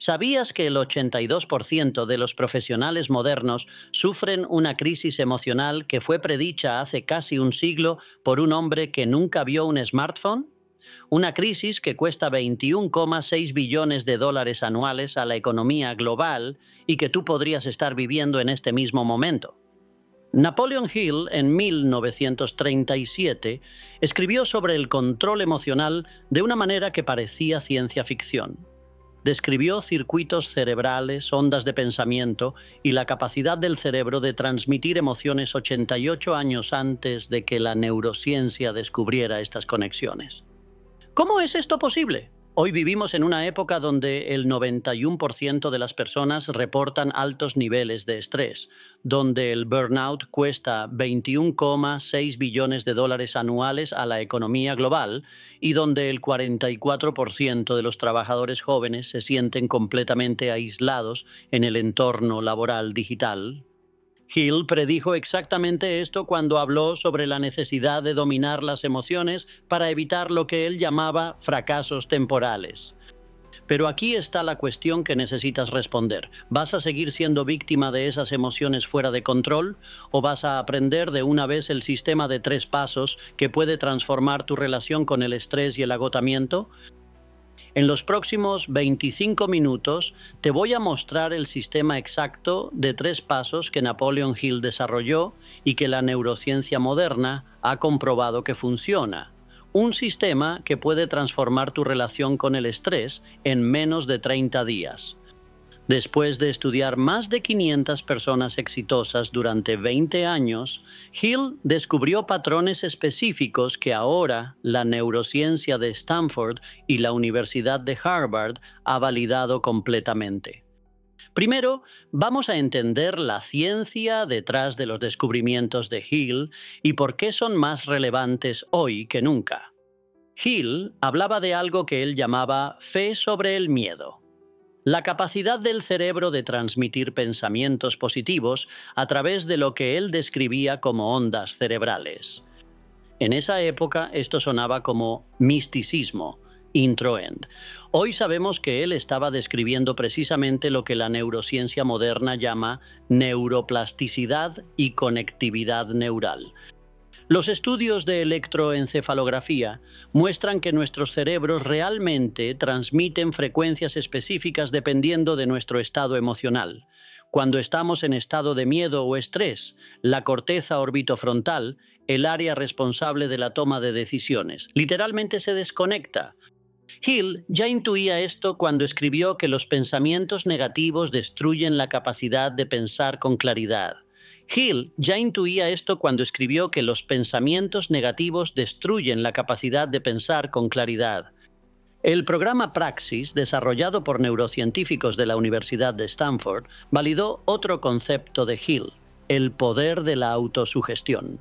¿Sabías que el 82% de los profesionales modernos sufren una crisis emocional que fue predicha hace casi un siglo por un hombre que nunca vio un smartphone? Una crisis que cuesta 21,6 billones de dólares anuales a la economía global y que tú podrías estar viviendo en este mismo momento. Napoleon Hill, en 1937, escribió sobre el control emocional de una manera que parecía ciencia ficción. Describió circuitos cerebrales, ondas de pensamiento y la capacidad del cerebro de transmitir emociones 88 años antes de que la neurociencia descubriera estas conexiones. ¿Cómo es esto posible? Hoy vivimos en una época donde el 91% de las personas reportan altos niveles de estrés, donde el burnout cuesta 21,6 billones de dólares anuales a la economía global y donde el 44% de los trabajadores jóvenes se sienten completamente aislados en el entorno laboral digital. Hill predijo exactamente esto cuando habló sobre la necesidad de dominar las emociones para evitar lo que él llamaba fracasos temporales. Pero aquí está la cuestión que necesitas responder. ¿Vas a seguir siendo víctima de esas emociones fuera de control o vas a aprender de una vez el sistema de 3 pasos que puede transformar tu relación con el estrés y el agotamiento? En los próximos 25 minutos te voy a mostrar el sistema exacto de 3 pasos que Napoleon Hill desarrolló y que la neurociencia moderna ha comprobado que funciona. Un sistema que puede transformar tu relación con el estrés en menos de 30 días. Después de estudiar más de 500 personas exitosas durante 20 años, Hill descubrió patrones específicos que ahora la neurociencia de Stanford y la Universidad de Harvard ha validado completamente. Primero, vamos a entender la ciencia detrás de los descubrimientos de Hill y por qué son más relevantes hoy que nunca. Hill hablaba de algo que él llamaba fe sobre el miedo. La capacidad del cerebro de transmitir pensamientos positivos a través de lo que él describía como ondas cerebrales. En esa época esto sonaba como misticismo, intro-end. Hoy sabemos que él estaba describiendo precisamente lo que la neurociencia moderna llama neuroplasticidad y conectividad neural. Los estudios de electroencefalografía muestran que nuestros cerebros realmente transmiten frecuencias específicas dependiendo de nuestro estado emocional. Cuando estamos en estado de miedo o estrés, la corteza orbitofrontal, el área responsable de la toma de decisiones, literalmente se desconecta. Hill ya intuía esto cuando escribió que los pensamientos negativos destruyen la capacidad de pensar con claridad. Hill ya intuía esto cuando escribió que los pensamientos negativos destruyen la capacidad de pensar con claridad. El programa Praxis, desarrollado por neurocientíficos de la Universidad de Stanford, validó otro concepto de Hill, el poder de la autosugestión.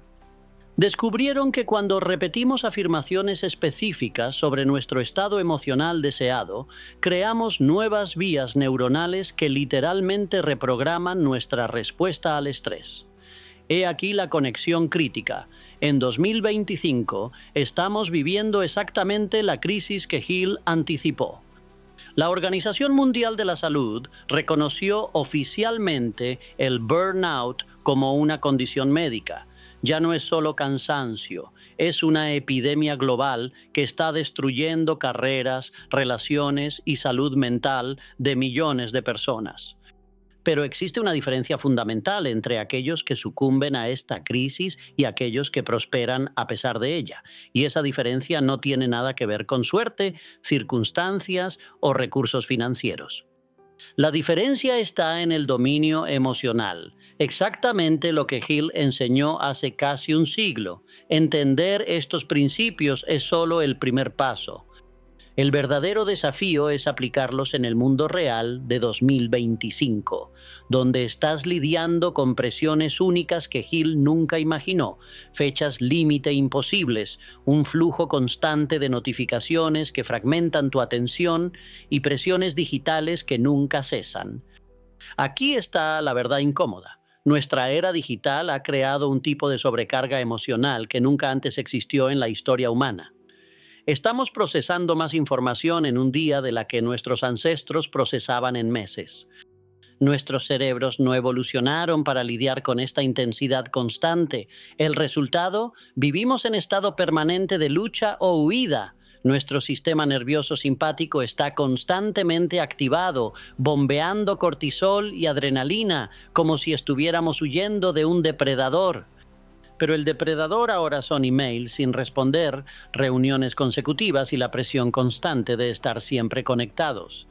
Descubrieron que cuando repetimos afirmaciones específicas sobre nuestro estado emocional deseado, creamos nuevas vías neuronales que literalmente reprograman nuestra respuesta al estrés. He aquí la conexión crítica. En 2025 estamos viviendo exactamente la crisis que Hill anticipó. La Organización Mundial de la Salud reconoció oficialmente el burnout como una condición médica. Ya no es solo cansancio, es una epidemia global que está destruyendo carreras, relaciones y salud mental de millones de personas. Pero existe una diferencia fundamental entre aquellos que sucumben a esta crisis y aquellos que prosperan a pesar de ella. Y esa diferencia no tiene nada que ver con suerte, circunstancias o recursos financieros. La diferencia está en el dominio emocional, exactamente lo que Hill enseñó hace casi un siglo. Entender estos principios es solo el primer paso. El verdadero desafío es aplicarlos en el mundo real de 2025, donde estás lidiando con presiones únicas que Hill nunca imaginó, fechas límite imposibles, un flujo constante de notificaciones que fragmentan tu atención y presiones digitales que nunca cesan. Aquí está la verdad incómoda. Nuestra era digital ha creado un tipo de sobrecarga emocional que nunca antes existió en la historia humana. Estamos procesando más información en un día de la que nuestros ancestros procesaban en meses. Nuestros cerebros no evolucionaron para lidiar con esta intensidad constante. El resultado, vivimos en estado permanente de lucha o huida. Nuestro sistema nervioso simpático está constantemente activado, bombeando cortisol y adrenalina, como si estuviéramos huyendo de un depredador. Pero el depredador ahora son emails sin responder, reuniones consecutivas y la presión constante de estar siempre conectados.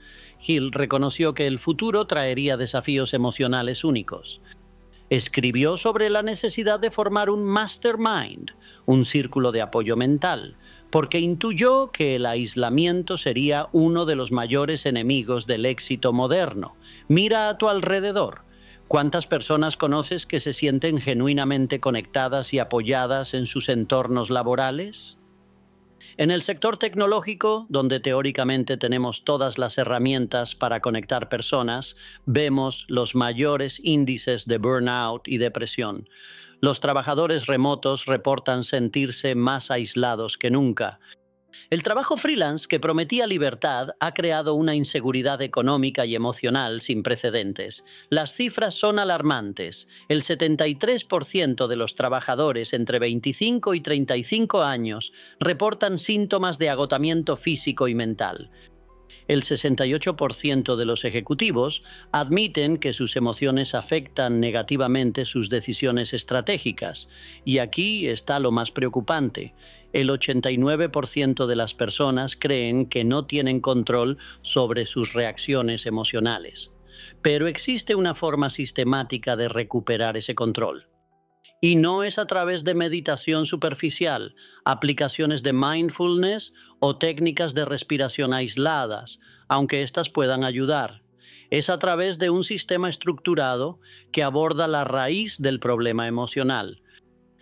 Hill reconoció que el futuro traería desafíos emocionales únicos. Escribió sobre la necesidad de formar un mastermind, un círculo de apoyo mental, porque intuyó que el aislamiento sería uno de los mayores enemigos del éxito moderno. Mira a tu alrededor. ¿Cuántas personas conoces que se sienten genuinamente conectadas y apoyadas en sus entornos laborales? En el sector tecnológico, donde teóricamente tenemos todas las herramientas para conectar personas, vemos los mayores índices de burnout y depresión. Los trabajadores remotos reportan sentirse más aislados que nunca. El trabajo freelance, que prometía libertad, ha creado una inseguridad económica y emocional sin precedentes. Las cifras son alarmantes. El 73% de los trabajadores entre 25 y 35 años reportan síntomas de agotamiento físico y mental. El 68% de los ejecutivos admiten que sus emociones afectan negativamente sus decisiones estratégicas. Y aquí está lo más preocupante. El 89% de las personas creen que no tienen control sobre sus reacciones emocionales. Pero existe una forma sistemática de recuperar ese control. Y no es a través de meditación superficial, aplicaciones de mindfulness o técnicas de respiración aisladas, aunque éstas puedan ayudar. Es a través de un sistema estructurado que aborda la raíz del problema emocional.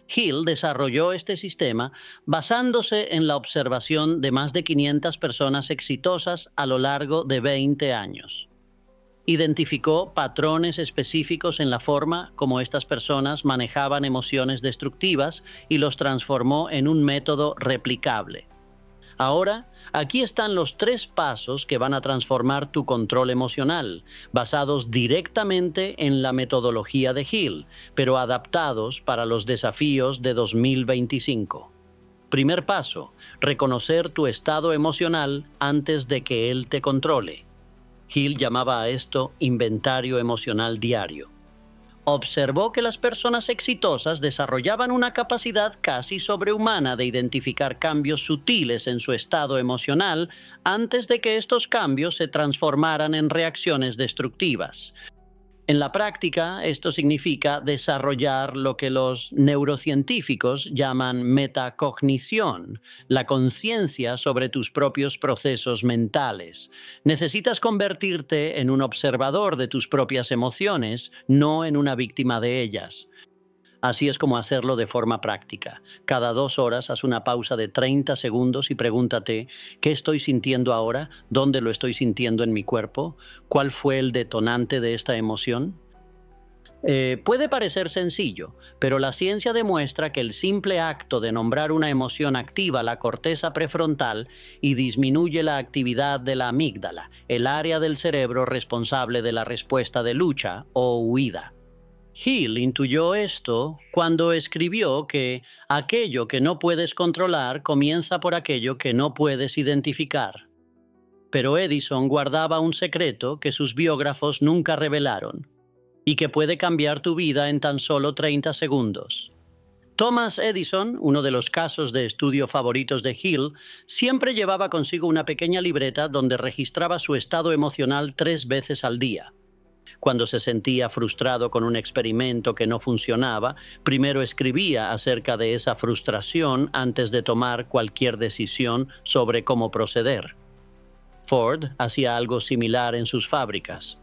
Hill desarrolló este sistema basándose en la observación de más de 500 personas exitosas a lo largo de 20 años. Identificó patrones específicos en la forma como estas personas manejaban emociones destructivas y los transformó en un método replicable. Ahora, aquí están los 3 pasos que van a transformar tu control emocional, basados directamente en la metodología de Hill, pero adaptados para los desafíos de 2025. Primer paso: reconocer tu estado emocional antes de que él te controle. Hill llamaba a esto inventario emocional diario. Observó que las personas exitosas desarrollaban una capacidad casi sobrehumana de identificar cambios sutiles en su estado emocional antes de que estos cambios se transformaran en reacciones destructivas. En la práctica, esto significa desarrollar lo que los neurocientíficos llaman metacognición, la conciencia sobre tus propios procesos mentales. Necesitas convertirte en un observador de tus propias emociones, no en una víctima de ellas. Así es como hacerlo de forma práctica. Cada 2 horas haz una pausa de 30 segundos y pregúntate: ¿qué estoy sintiendo ahora? ¿Dónde lo estoy sintiendo en mi cuerpo? ¿Cuál fue el detonante de esta emoción? Puede parecer sencillo, pero la ciencia demuestra que el simple acto de nombrar una emoción activa la corteza prefrontal y disminuye la actividad de la amígdala, el área del cerebro responsable de la respuesta de lucha o huida. Hill intuyó esto cuando escribió que aquello que no puedes controlar comienza por aquello que no puedes identificar. Pero Edison guardaba un secreto que sus biógrafos nunca revelaron y que puede cambiar tu vida en tan solo 30 segundos. Thomas Edison, uno de los casos de estudio favoritos de Hill, siempre llevaba consigo una pequeña libreta donde registraba su estado emocional 3 veces al día. Cuando se sentía frustrado con un experimento que no funcionaba, primero escribía acerca de esa frustración antes de tomar cualquier decisión sobre cómo proceder. Ford hacía algo similar en sus fábricas.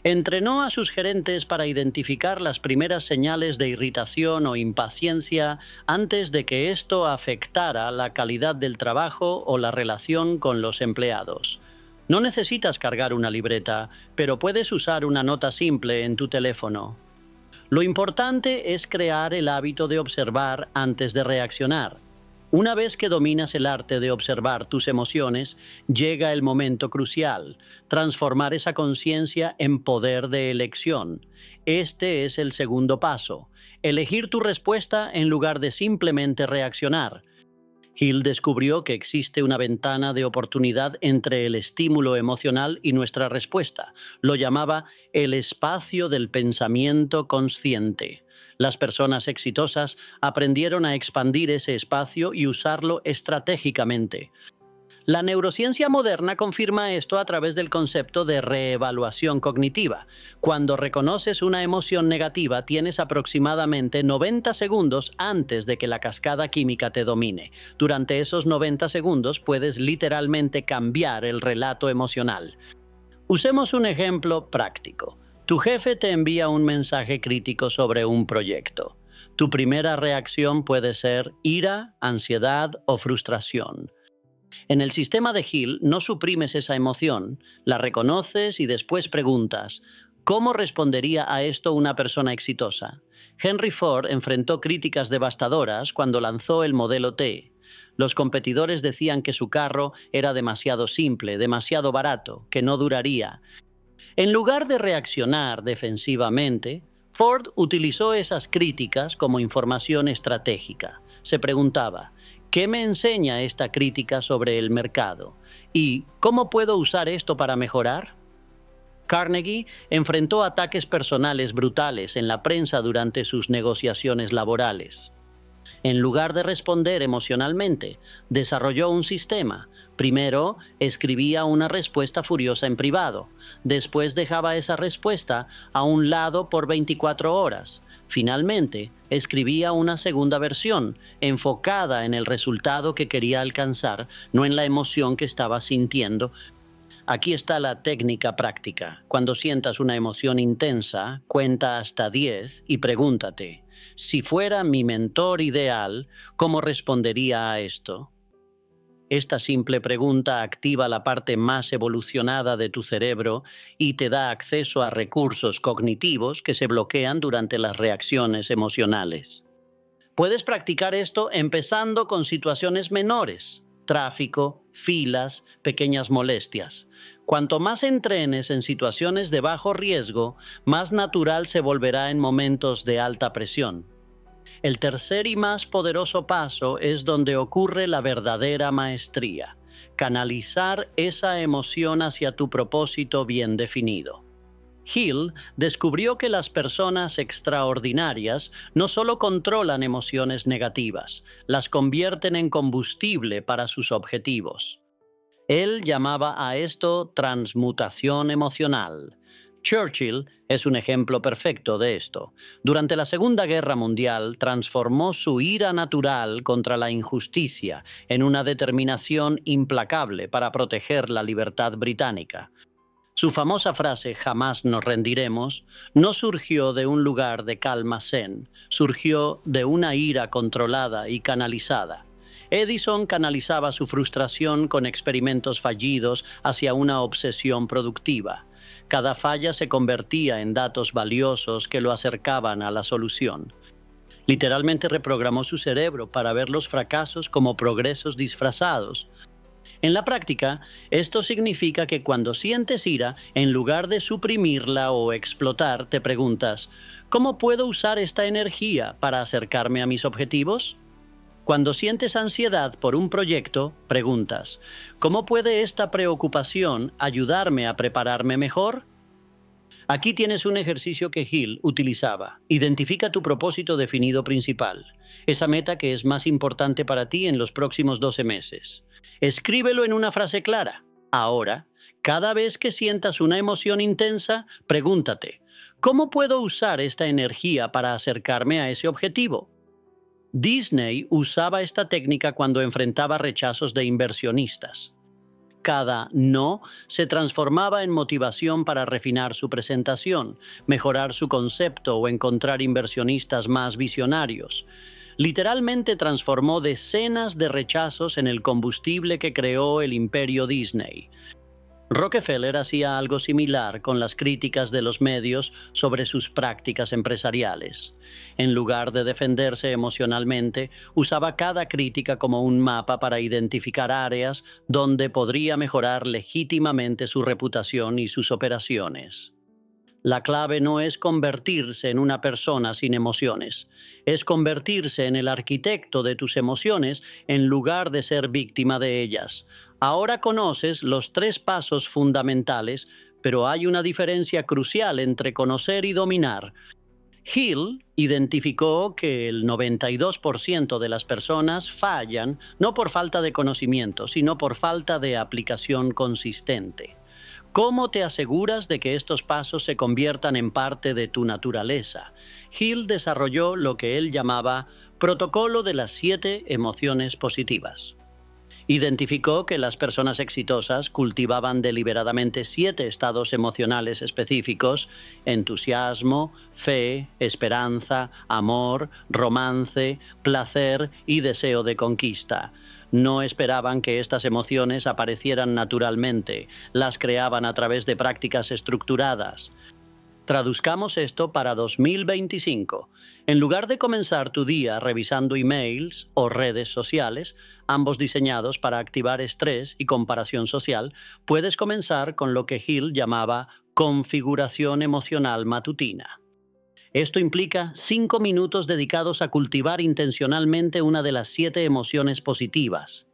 Entrenó a sus gerentes para identificar las primeras señales de irritación o impaciencia antes de que esto afectara la calidad del trabajo o la relación con los empleados. No necesitas cargar una libreta, pero puedes usar una nota simple en tu teléfono. Lo importante es crear el hábito de observar antes de reaccionar. Una vez que dominas el arte de observar tus emociones, llega el momento crucial, transformar esa conciencia en poder de elección. Este es el segundo paso, elegir tu respuesta en lugar de simplemente reaccionar. Hill descubrió que existe una ventana de oportunidad entre el estímulo emocional y nuestra respuesta. Lo llamaba el espacio del pensamiento consciente. Las personas exitosas aprendieron a expandir ese espacio y usarlo estratégicamente. La neurociencia moderna confirma esto a través del concepto de reevaluación cognitiva. Cuando reconoces una emoción negativa, tienes aproximadamente 90 segundos antes de que la cascada química te domine. Durante esos 90 segundos puedes literalmente cambiar el relato emocional. Usemos un ejemplo práctico. Tu jefe te envía un mensaje crítico sobre un proyecto. Tu primera reacción puede ser ira, ansiedad o frustración. En el sistema de Hill no suprimes esa emoción, la reconoces y después preguntas, ¿cómo respondería a esto una persona exitosa? Henry Ford enfrentó críticas devastadoras cuando lanzó el modelo T. Los competidores decían que su carro era demasiado simple, demasiado barato, que no duraría. En lugar de reaccionar defensivamente, Ford utilizó esas críticas como información estratégica. Se preguntaba, ¿qué me enseña esta crítica sobre el mercado? ¿Y cómo puedo usar esto para mejorar? Carnegie enfrentó ataques personales brutales en la prensa durante sus negociaciones laborales. En lugar de responder emocionalmente, desarrolló un sistema. Primero, escribía una respuesta furiosa en privado. Después dejaba esa respuesta a un lado por 24 horas. Finalmente, escribía una segunda versión, enfocada en el resultado que quería alcanzar, no en la emoción que estaba sintiendo. Aquí está la técnica práctica. Cuando sientas una emoción intensa, cuenta hasta 10 y pregúntate, si fuera mi mentor ideal, ¿cómo respondería a esto? Esta simple pregunta activa la parte más evolucionada de tu cerebro y te da acceso a recursos cognitivos que se bloquean durante las reacciones emocionales. Puedes practicar esto empezando con situaciones menores, tráfico, filas, pequeñas molestias. Cuanto más entrenes en situaciones de bajo riesgo, más natural se volverá en momentos de alta presión. El tercer y más poderoso paso es donde ocurre la verdadera maestría, canalizar esa emoción hacia tu propósito bien definido. Hill descubrió que las personas extraordinarias no solo controlan emociones negativas, las convierten en combustible para sus objetivos. Él llamaba a esto transmutación emocional. Churchill es un ejemplo perfecto de esto. Durante la Segunda Guerra Mundial transformó su ira natural contra la injusticia en una determinación implacable para proteger la libertad británica. Su famosa frase "jamás nos rendiremos" no surgió de un lugar de calma zen, surgió de una ira controlada y canalizada. Edison canalizaba su frustración con experimentos fallidos hacia una obsesión productiva. Cada falla se convertía en datos valiosos que lo acercaban a la solución. Literalmente reprogramó su cerebro para ver los fracasos como progresos disfrazados. En la práctica, esto significa que cuando sientes ira, en lugar de suprimirla o explotar, te preguntas, ¿cómo puedo usar esta energía para acercarme a mis objetivos? Cuando sientes ansiedad por un proyecto, preguntas, ¿cómo puede esta preocupación ayudarme a prepararme mejor? Aquí tienes un ejercicio que Hill utilizaba. Identifica tu propósito definido principal, esa meta que es más importante para ti en los próximos 12 meses. Escríbelo en una frase clara. Ahora, cada vez que sientas una emoción intensa, pregúntate, ¿cómo puedo usar esta energía para acercarme a ese objetivo? Disney usaba esta técnica cuando enfrentaba rechazos de inversionistas. Cada no se transformaba en motivación para refinar su presentación, mejorar su concepto o encontrar inversionistas más visionarios. Literalmente transformó decenas de rechazos en el combustible que creó el imperio Disney. Rockefeller hacía algo similar con las críticas de los medios sobre sus prácticas empresariales. En lugar de defenderse emocionalmente, usaba cada crítica como un mapa para identificar áreas donde podría mejorar legítimamente su reputación y sus operaciones. La clave no es convertirse en una persona sin emociones, es convertirse en el arquitecto de tus emociones en lugar de ser víctima de ellas. Ahora conoces los tres pasos fundamentales, pero hay una diferencia crucial entre conocer y dominar. Hill identificó que el 92% de las personas fallan no por falta de conocimiento, sino por falta de aplicación consistente. ¿Cómo te aseguras de que estos pasos se conviertan en parte de tu naturaleza? Hill desarrolló lo que él llamaba Protocolo de las 7 emociones positivas. Identificó que las personas exitosas cultivaban deliberadamente 7 estados emocionales específicos: entusiasmo, fe, esperanza, amor, romance, placer y deseo de conquista. No esperaban que estas emociones aparecieran naturalmente, las creaban a través de prácticas estructuradas. Traduzcamos esto para 2025. En lugar de comenzar tu día revisando emails o redes sociales, ambos diseñados para activar estrés y comparación social, puedes comenzar con lo que Hill llamaba configuración emocional matutina. Esto implica 5 minutos dedicados a cultivar intencionalmente una de las 7 emociones positivas.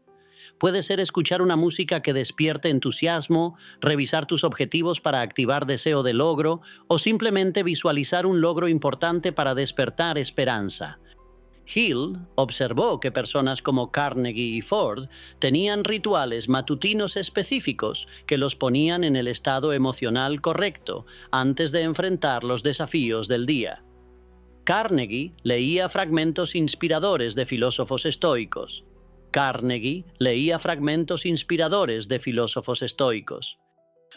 Puede ser escuchar una música que despierte entusiasmo, revisar tus objetivos para activar deseo de logro o simplemente visualizar un logro importante para despertar esperanza. Hill observó que personas como Carnegie y Ford tenían rituales matutinos específicos que los ponían en el estado emocional correcto antes de enfrentar los desafíos del día. Carnegie leía fragmentos inspiradores de filósofos estoicos.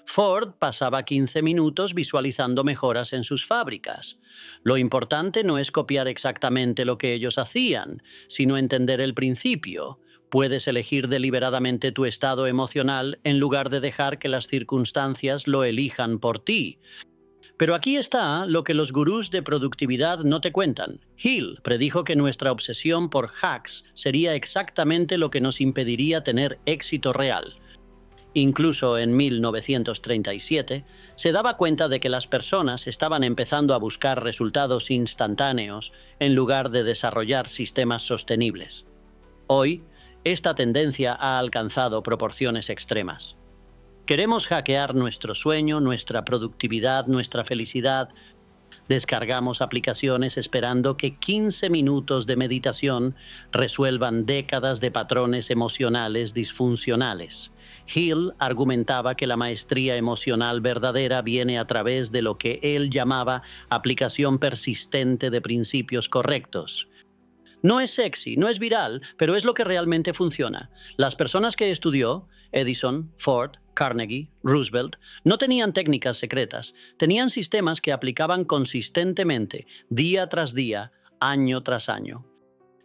Ford pasaba 15 minutos visualizando mejoras en sus fábricas. Lo importante no es copiar exactamente lo que ellos hacían, sino entender el principio. Puedes elegir deliberadamente tu estado emocional en lugar de dejar que las circunstancias lo elijan por ti. Pero aquí está lo que los gurús de productividad no te cuentan. Hill predijo que nuestra obsesión por hacks sería exactamente lo que nos impediría tener éxito real. Incluso en 1937, se daba cuenta de que las personas estaban empezando a buscar resultados instantáneos en lugar de desarrollar sistemas sostenibles. Hoy, esta tendencia ha alcanzado proporciones extremas. Queremos hackear nuestro sueño, nuestra productividad, nuestra felicidad. Descargamos aplicaciones esperando que 15 minutos de meditación resuelvan décadas de patrones emocionales disfuncionales. Hill argumentaba que la maestría emocional verdadera viene a través de lo que él llamaba aplicación persistente de principios correctos. No es sexy, no es viral, pero es lo que realmente funciona. Las personas que estudió, Edison, Ford, Carnegie, Roosevelt, no tenían técnicas secretas, tenían sistemas que aplicaban consistentemente, día tras día, año tras año.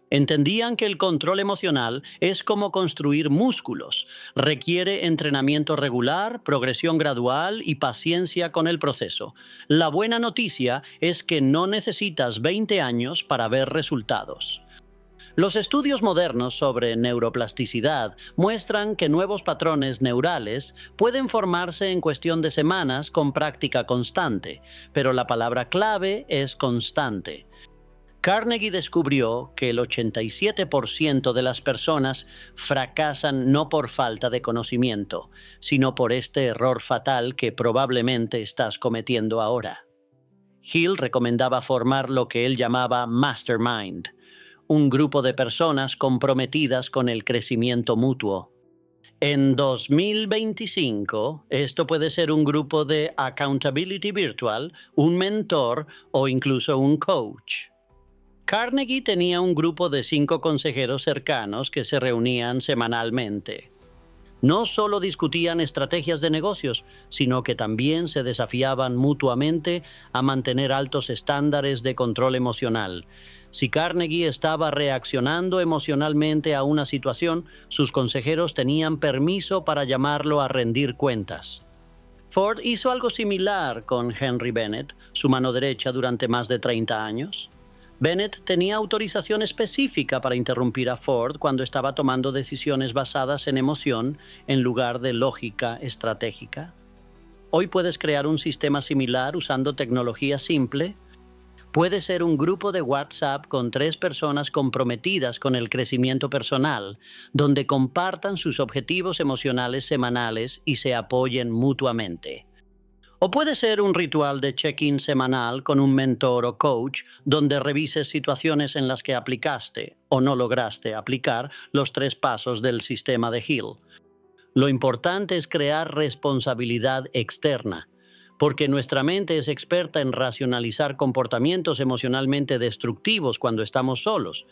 Entendían que el control emocional es como construir músculos, requiere entrenamiento regular, progresión gradual y paciencia con el proceso. La buena noticia es que no necesitas 20 años para ver resultados. Los estudios modernos sobre neuroplasticidad muestran que nuevos patrones neurales pueden formarse en cuestión de semanas con práctica constante, pero la palabra clave es constante. Carnegie descubrió que el 87% de las personas fracasan no por falta de conocimiento, sino por este error fatal que probablemente estás cometiendo ahora. Hill recomendaba formar lo que él llamaba Mastermind, un grupo de personas comprometidas con el crecimiento mutuo. En 2025, esto puede ser un grupo de accountability virtual, un mentor o incluso un coach. Carnegie tenía un grupo de 5 consejeros cercanos que se reunían semanalmente. No solo discutían estrategias de negocios, sino que también se desafiaban mutuamente a mantener altos estándares de control emocional. Si Carnegie estaba reaccionando emocionalmente a una situación, sus consejeros tenían permiso para llamarlo a rendir cuentas. Ford hizo algo similar con Henry Bennett, su mano derecha, durante más de 30 años. Bennett tenía autorización específica para interrumpir a Ford cuando estaba tomando decisiones basadas en emoción en lugar de lógica estratégica. Hoy puedes crear un sistema similar usando tecnología simple. Puede ser un grupo de WhatsApp con 3 personas comprometidas con el crecimiento personal, donde compartan sus objetivos emocionales semanales y se apoyen mutuamente. O puede ser un ritual de check-in semanal con un mentor o coach, donde revises situaciones en las que aplicaste o no lograste aplicar los 3 pasos del sistema de Hill. Lo importante es crear responsabilidad externa, porque nuestra mente es experta en racionalizar comportamientos emocionalmente destructivos cuando estamos solos.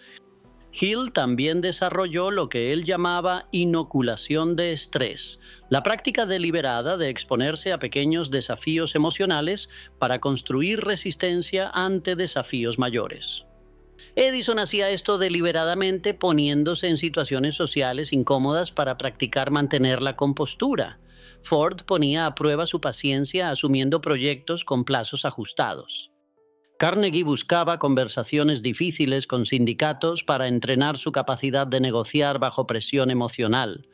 Hill también desarrolló lo que él llamaba inoculación de estrés, la práctica deliberada de exponerse a pequeños desafíos emocionales para construir resistencia ante desafíos mayores. Edison hacía esto deliberadamente poniéndose en situaciones sociales incómodas para practicar mantener la compostura. Ford ponía a prueba su paciencia asumiendo proyectos con plazos ajustados. Carnegie buscaba conversaciones difíciles con sindicatos para entrenar su capacidad de negociar bajo presión emocional.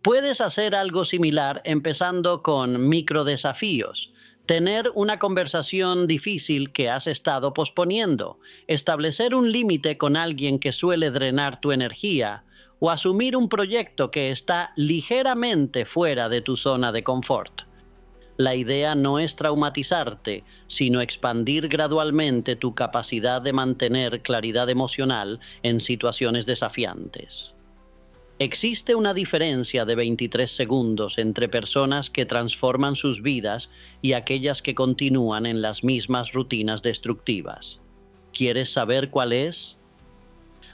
Puedes hacer algo similar empezando con microdesafíos. Tener una conversación difícil que has estado posponiendo, establecer un límite con alguien que suele drenar tu energía o asumir un proyecto que está ligeramente fuera de tu zona de confort. La idea no es traumatizarte, sino expandir gradualmente tu capacidad de mantener claridad emocional en situaciones desafiantes. Existe una diferencia de 23 segundos entre personas que transforman sus vidas y aquellas que continúan en las mismas rutinas destructivas. ¿Quieres saber cuál es?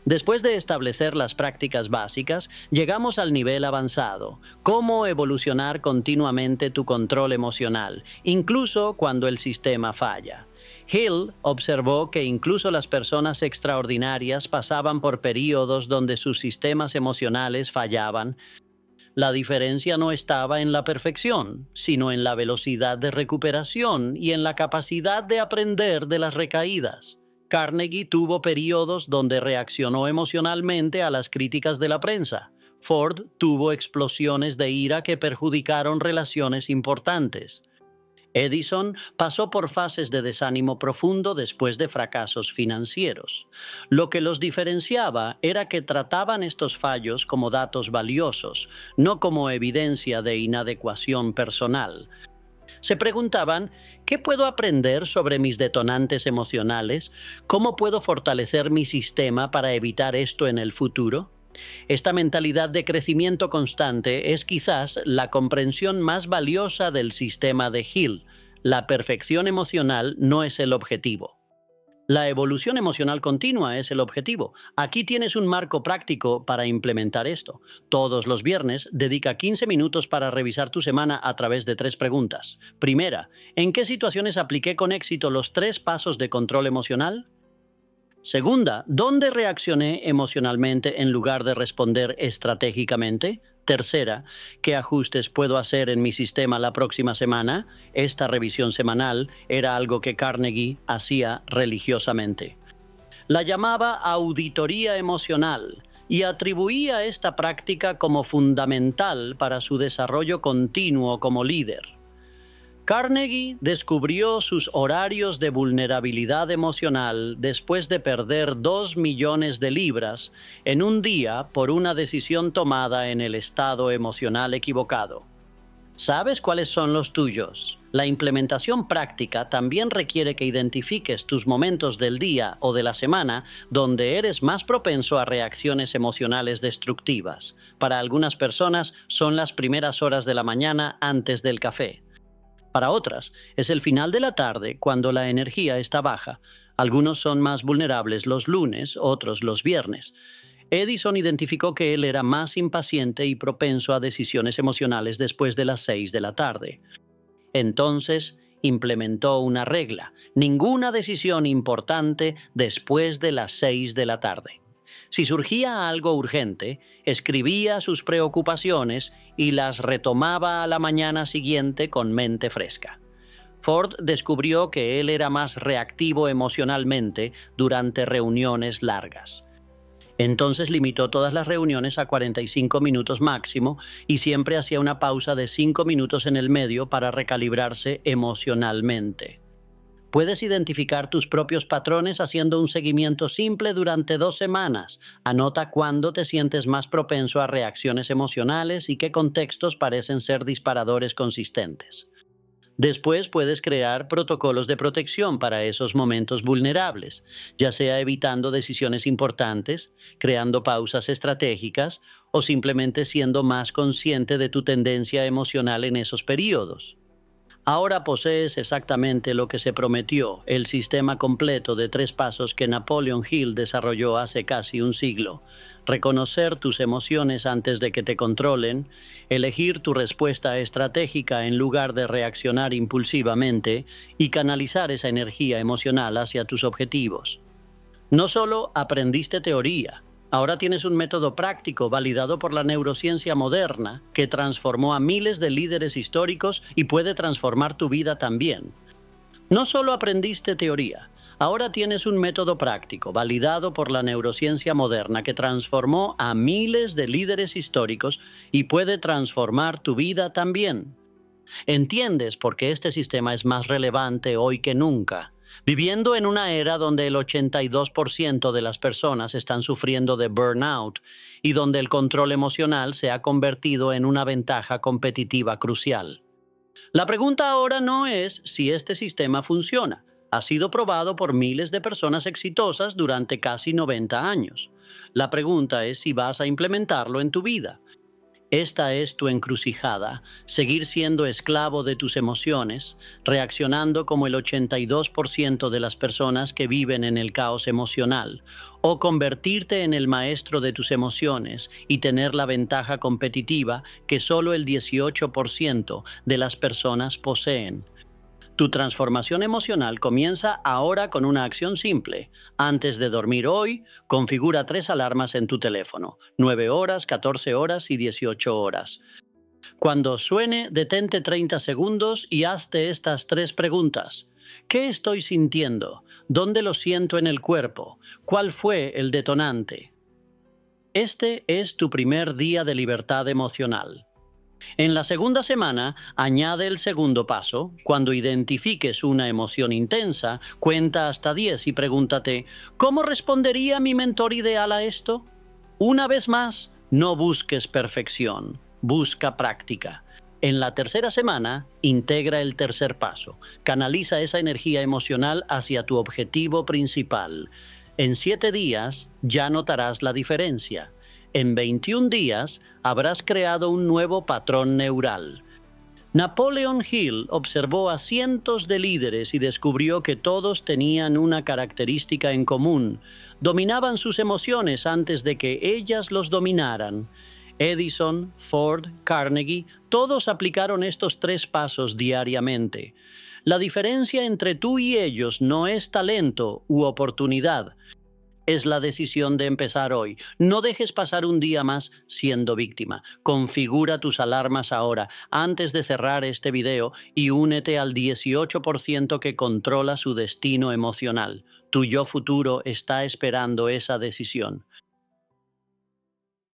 Después de establecer las prácticas básicas, llegamos al nivel avanzado: cómo evolucionar continuamente tu control emocional, incluso cuando el sistema falla. Hill observó que incluso las personas extraordinarias pasaban por períodos donde sus sistemas emocionales fallaban. La diferencia no estaba en la perfección, sino en la velocidad de recuperación y en la capacidad de aprender de las recaídas. Carnegie tuvo periodos donde reaccionó emocionalmente a las críticas de la prensa. Ford tuvo explosiones de ira que perjudicaron relaciones importantes. Edison pasó por fases de desánimo profundo después de fracasos financieros. Lo que los diferenciaba era que trataban estos fallos como datos valiosos, no como evidencia de inadecuación personal. Se preguntaban: ¿qué puedo aprender sobre mis detonantes emocionales? ¿Cómo puedo fortalecer mi sistema para evitar esto en el futuro? Esta mentalidad de crecimiento constante es quizás la comprensión más valiosa del sistema de Hill. La perfección emocional no es el objetivo. La evolución emocional continua es el objetivo. Aquí tienes un marco práctico para implementar esto. Todos los viernes, dedica 15 minutos para revisar tu semana a través de 3 preguntas. Primera: ¿en qué situaciones apliqué con éxito los 3 pasos de control emocional? Segunda: ¿dónde reaccioné emocionalmente en lugar de responder estratégicamente? Tercera: ¿qué ajustes puedo hacer en mi sistema la próxima semana? Esta revisión semanal era algo que Carnegie hacía religiosamente. La llamaba auditoría emocional y atribuía esta práctica como fundamental para su desarrollo continuo como líder. Carnegie descubrió sus horarios de vulnerabilidad emocional después de perder 2 millones de libras en un día por una decisión tomada en el estado emocional equivocado. ¿Sabes cuáles son los tuyos? La implementación práctica también requiere que identifiques tus momentos del día o de la semana donde eres más propenso a reacciones emocionales destructivas. Para algunas personas son las primeras horas de la mañana antes del café. Para otras, es el final de la tarde cuando la energía está baja. Algunos son más vulnerables los lunes, otros los viernes. Edison identificó que él era más impaciente y propenso a decisiones emocionales después de las 6 de la tarde. Entonces, implementó una regla: ninguna decisión importante después de las 6 de la tarde. Si surgía algo urgente, escribía sus preocupaciones y las retomaba a la mañana siguiente con mente fresca. Ford descubrió que él era más reactivo emocionalmente durante reuniones largas. Entonces limitó todas las reuniones a 45 minutos máximo y siempre hacía una pausa de 5 minutos en el medio para recalibrarse emocionalmente. Puedes identificar tus propios patrones haciendo un seguimiento simple durante 2 semanas. Anota cuándo te sientes más propenso a reacciones emocionales y qué contextos parecen ser disparadores consistentes. Después puedes crear protocolos de protección para esos momentos vulnerables, ya sea evitando decisiones importantes, creando pausas estratégicas o simplemente siendo más consciente de tu tendencia emocional en esos periodos. Ahora posees exactamente lo que se prometió, el sistema completo de 3 pasos que Napoleon Hill desarrolló hace casi un siglo. Reconocer tus emociones antes de que te controlen, elegir tu respuesta estratégica en lugar de reaccionar impulsivamente y canalizar esa energía emocional hacia tus objetivos. No solo aprendiste teoría, ahora tienes un método práctico validado por la neurociencia moderna que transformó a miles de líderes históricos y puede transformar tu vida también. No solo aprendiste teoría, ahora tienes un método práctico validado por la neurociencia moderna que transformó a miles de líderes históricos y puede transformar tu vida también. Entiendes por qué este sistema es más relevante hoy que nunca, viviendo en una era donde el 82% de las personas están sufriendo de burnout y donde el control emocional se ha convertido en una ventaja competitiva crucial. La pregunta ahora no es si este sistema funciona. Ha sido probado por miles de personas exitosas durante casi 90 años. La pregunta es si vas a implementarlo en tu vida. Esta es tu encrucijada, seguir siendo esclavo de tus emociones, reaccionando como el 82% de las personas que viven en el caos emocional, o convertirte en el maestro de tus emociones y tener la ventaja competitiva que solo el 18% de las personas poseen. Tu transformación emocional comienza ahora con una acción simple. Antes de dormir hoy, configura 3 alarmas en tu teléfono: 9 horas, 14 horas y 18 horas. Cuando suene, detente 30 segundos y hazte estas 3 preguntas. ¿Qué estoy sintiendo? ¿Dónde lo siento en el cuerpo? ¿Cuál fue el detonante? Este es tu primer día de libertad emocional. En la segunda semana, añade el segundo paso. Cuando identifiques una emoción intensa, cuenta hasta 10 y pregúntate: ¿cómo respondería mi mentor ideal a esto? Una vez más, no busques perfección, busca práctica. En la tercera semana, integra el tercer paso. Canaliza esa energía emocional hacia tu objetivo principal. En 7 días ya notarás la diferencia. En 21 días habrás creado un nuevo patrón neural. Napoleon Hill observó a cientos de líderes y descubrió que todos tenían una característica en común: dominaban sus emociones antes de que ellas los dominaran. Edison, Ford, Carnegie, todos aplicaron estos 3 pasos diariamente. La diferencia entre tú y ellos no es talento u oportunidad, es la decisión de empezar hoy. No dejes pasar un día más siendo víctima. Configura tus alarmas ahora, antes de cerrar este video, y únete al 18% que controla su destino emocional. Tu yo futuro está esperando esa decisión.